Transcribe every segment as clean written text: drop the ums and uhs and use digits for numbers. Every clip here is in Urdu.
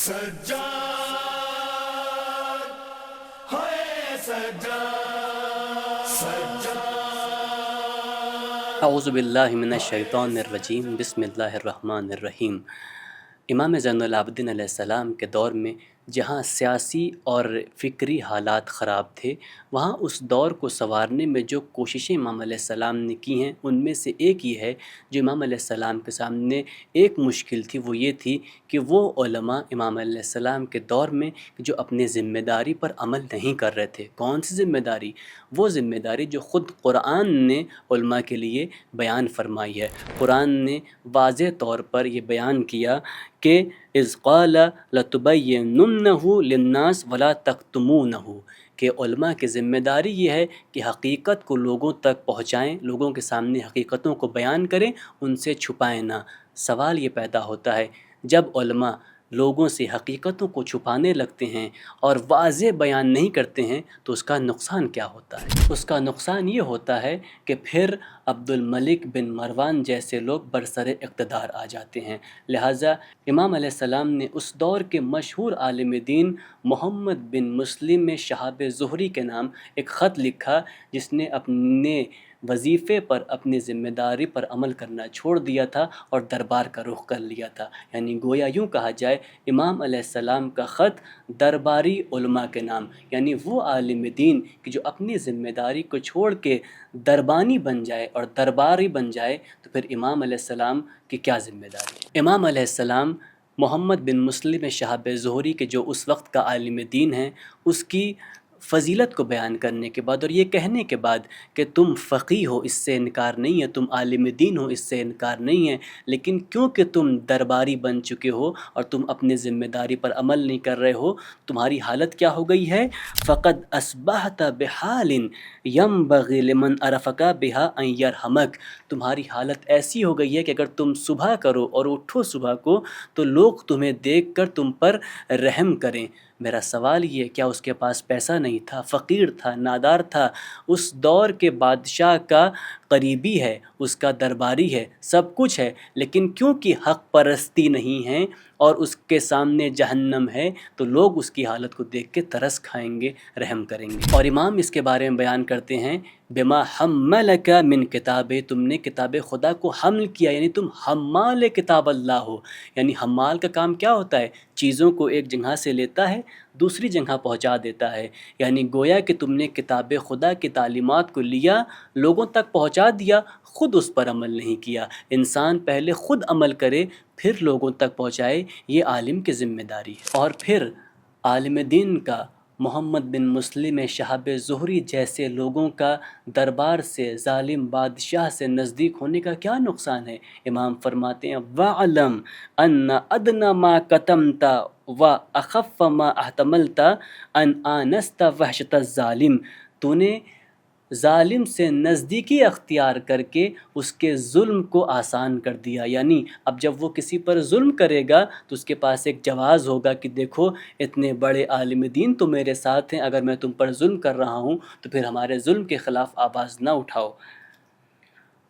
سجاد ہے سجاد سجاد اعوذ باللہ من الشیطان الرجیم، بسم اللہ الرحمن الرحیم۔ امام زین العابدین علیہ السلام کے دور میں جہاں سیاسی اور فکری حالات خراب تھے، وہاں اس دور کو سنوارنے میں جو کوششیں امام علیہ السلام نے کی ہیں، ان میں سے ایک یہ ہے جو امام علیہ السلام کے سامنے ایک مشکل تھی، وہ یہ تھی کہ وہ علماء امام علیہ السلام کے دور میں جو اپنے ذمہ داری پر عمل نہیں کر رہے تھے۔ کون سی ذمہ داری؟ وہ ذمہ داری جو خود قرآن نے علماء کے لیے بیان فرمائی ہے۔ قرآن نے واضح طور پر یہ بیان کیا کہ اذ قال لتبیننہ للناس ولا تکتمونہ، کہ علماء کی ذمہ داری یہ ہے کہ حقیقت کو لوگوں تک پہنچائیں، لوگوں کے سامنے حقیقتوں کو بیان کریں، ان سے چھپائیں نہ۔ سوال یہ پیدا ہوتا ہے، جب علماء لوگوں سے حقیقتوں کو چھپانے لگتے ہیں اور واضح بیان نہیں کرتے ہیں تو اس کا نقصان کیا ہوتا ہے؟ اس کا نقصان یہ ہوتا ہے کہ پھر عبد الملک بن مروان جیسے لوگ برسر اقتدار آ جاتے ہیں۔ لہٰذا امام علیہ السلام نے اس دور کے مشہور عالم دین محمد بن مسلم شہاب زہری کے نام ایک خط لکھا، جس نے اپنے وظیفے پر، اپنی ذمہ داری پر عمل کرنا چھوڑ دیا تھا اور دربار کا رخ کر لیا تھا۔ یعنی گویا یوں کہا جائے، امام علیہ السلام کا خط درباری علماء کے نام، یعنی وہ عالم دین کہ جو اپنی ذمہ داری کو چھوڑ کے دربانی بن جائے اور درباری بن جائے، تو پھر امام علیہ السلام کی کیا ذمہ داری ہے؟ امام علیہ السلام محمد بن مسلم شہاب زہری کے جو اس وقت کا عالم دین ہیں، اس کی فضیلت کو بیان کرنے کے بعد اور یہ کہنے کے بعد کہ تم فقیہ ہو، اس سے انکار نہیں ہے، تم عالم دین ہو، اس سے انکار نہیں ہے، لیکن کیونکہ تم درباری بن چکے ہو اور تم اپنے ذمہ داری پر عمل نہیں کر رہے ہو، تمہاری حالت کیا ہو گئی ہے؟ فقد اصبحت بحال ينبغي لمن عرفك بها ان يرحمك، تمہاری حالت ایسی ہو گئی ہے کہ اگر تم صبح کرو اور اٹھو صبح کو تو لوگ تمہیں دیکھ کر تم پر رحم کریں۔ میرا سوال یہ ہے، کیا اس کے پاس پیسہ نہیں تھا؟ فقیر تھا، نادار تھا، اس دور کے بادشاہ کا قریبی ہے، اس کا درباری ہے، سب کچھ ہے، لیکن کیونکہ حق پرستی نہیں ہے اور اس کے سامنے جہنم ہے تو لوگ اس کی حالت کو دیکھ کے ترس کھائیں گے، رحم کریں گے۔ اور امام اس کے بارے میں بیان کرتے ہیں، بما حملک من کتاب، تم نے کتاب خدا کو حمل کیا، یعنی تم حمال کتاب اللہ ہو۔ یعنی حمال کا کام کیا ہوتا ہے؟ چیزوں کو ایک جگہ سے لیتا ہے، دوسری جگہ پہنچا دیتا ہے۔ یعنی گویا کہ تم نے کتاب خدا کی تعلیمات کو لیا، لوگوں تک پہنچا دیا، خود اس پر عمل نہیں کیا۔ انسان پہلے خود عمل کرے، پھر لوگوں تک پہنچائے، یہ عالم کی ذمہ داری ہے۔ اور پھر عالم دین کا، محمد بن مسلم شہاب زہری جیسے لوگوں کا دربار سے، ظالم بادشاہ سے نزدیک ہونے کا کیا نقصان ہے؟ امام فرماتے ہیں، وَعْلَمْ أَنَّ أَدْنَى مَا كَتَمْتَ وَأَخَفَّ مَا احْتَمَلْتَ أَنْ آنَسْتَ وَحْشَةَ الظَّالِمِ، تو نے ظالم سے نزدیکی اختیار کر کے اس کے ظلم کو آسان کر دیا۔ یعنی اب جب وہ کسی پر ظلم کرے گا تو اس کے پاس ایک جواز ہوگا کہ دیکھو اتنے بڑے عالم دین تو میرے ساتھ ہیں، اگر میں تم پر ظلم کر رہا ہوں تو پھر ہمارے ظلم کے خلاف آواز نہ اٹھاؤ۔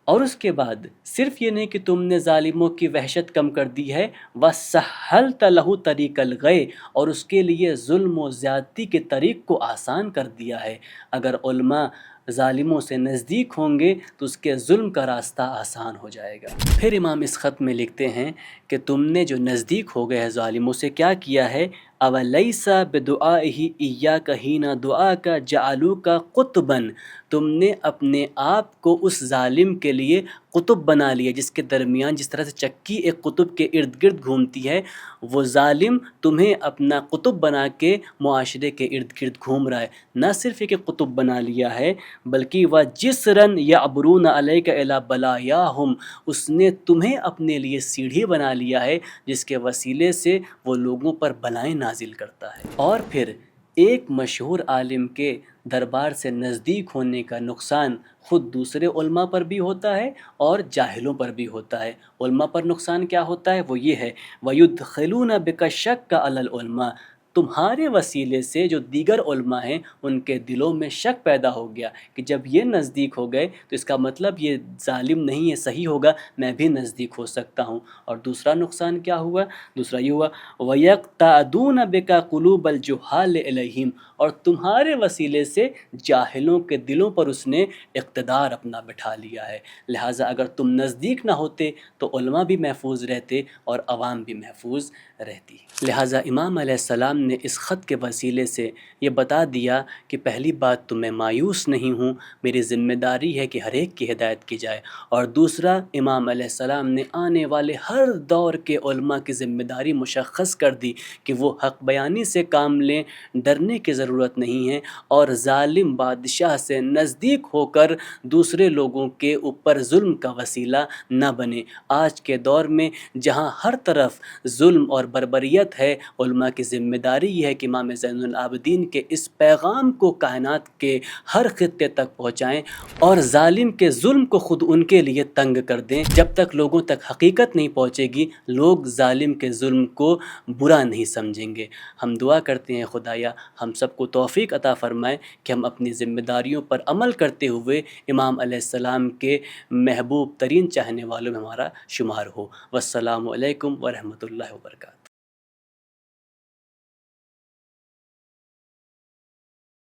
اور اس کے بعد صرف یہ نہیں کہ تم نے ظالموں کی وحشت کم کر دی ہے، وَسَهَّلْتَ لَهُ طَرِيقَ الْغَيِّ، اور اس کے لیے ظلم و زیادتی کے طریق کو آسان کر دیا ہے۔ اگر علماء ظالموں سے نزدیک ہوں گے تو اس کے ظلم کا راستہ آسان ہو جائے گا۔ پھر امام اس خط میں لکھتے ہیں کہ تم نے جو نزدیک ہو گئے ظالموں سے کیا کیا ہے؟ أَوَلَيْسَ بِدُعَائِهِ إِيَّاكَ حِينَ دُعَاكَ جَعَلُوكَ قُطْبًا، تم نے اپنے آپ کو اس ظالم کے لیے قطب بنا لیا، جس کے درمیان جس طرح سے چکی ایک قطب کے ارد گرد گھومتی ہے، وہ ظالم تمہیں اپنا قطب بنا کے معاشرے کے ارد گرد گھوم رہا ہے۔ نہ صرف ایک قطب بنا لیا ہے بلکہ وَجِسْرًا يَعْبُرُونَ عَلَيْكَ إِلَى بَلَايَاهُمْ، اس نے تمہیں اپنے لیے سیڑھی بنا لیا ہے جس کے وسیلے سے وہ لوگوں پر بلائیں نازل کرتا ہے۔ اور پھر ایک مشہور عالم کے دربار سے نزدیک ہونے کا نقصان خود دوسرے علماء پر بھی ہوتا ہے اور جاہلوں پر بھی ہوتا ہے۔ علماء پر نقصان کیا ہوتا ہے؟ وہ یہ ہے، وَيُدْخِلُونَ بِكَ الشَّكَّ عَلَى الْعُلَمَاء، تمہارے وسیلے سے جو دیگر علماء ہیں ان کے دلوں میں شک پیدا ہو گیا کہ جب یہ نزدیک ہو گئے تو اس کا مطلب یہ ظالم نہیں ہے، صحیح ہوگا، میں بھی نزدیک ہو سکتا ہوں۔ اور دوسرا نقصان کیا ہوا؟ دوسرا یہ ہوا وَيَقْتَعْدُونَ بِكَ قُلُوبَ الْجُهَّالِ إِلَيْهِمْ، اور تمہارے وسیلے سے جاہلوں کے دلوں پر اس نے اقتدار اپنا بٹھا لیا ہے۔ لہٰذا اگر تم نزدیک نہ ہوتے تو علماء بھی محفوظ رہتے اور عوام بھی محفوظ رہتی۔ لہٰذا امام علیہ السلام نے اس خط کے وسیلے سے یہ بتا دیا کہ پہلی بات تو میں مایوس نہیں ہوں، میری ذمہ داری ہے کہ ہر ایک کی ہدایت کی جائے، اور دوسرا امام علیہ السلام نے آنے والے ہر دور کے علماء کی ذمہ داری مشخص کر دی کہ وہ حق بیانی سے کام لیں، ڈرنے کی ضرورت نہیں ہے، اور ظالم بادشاہ سے نزدیک ہو کر دوسرے لوگوں کے اوپر ظلم کا وسیلہ نہ بنے۔ آج کے دور میں جہاں ہر طرف ظلم اور بربریت ہے، علماء کی ذمہ داری یہ ہے کہ امام زین العابدین کے اس پیغام کو کائنات کے ہر خطے تک پہنچائیں اور ظالم کے ظلم کو خود ان کے لیے تنگ کر دیں۔ جب تک لوگوں تک حقیقت نہیں پہنچے گی، لوگ ظالم کے ظلم کو برا نہیں سمجھیں گے۔ ہم دعا کرتے ہیں خدایا ہم سب کو توفیق عطا فرمائے کہ ہم اپنی ذمہ داریوں پر عمل کرتے ہوئے امام علیہ السلام کے محبوب ترین چاہنے والوں میں ہمارا شمار ہو۔ والسلام علیکم ورحمۃ اللہ وبرکاتہ۔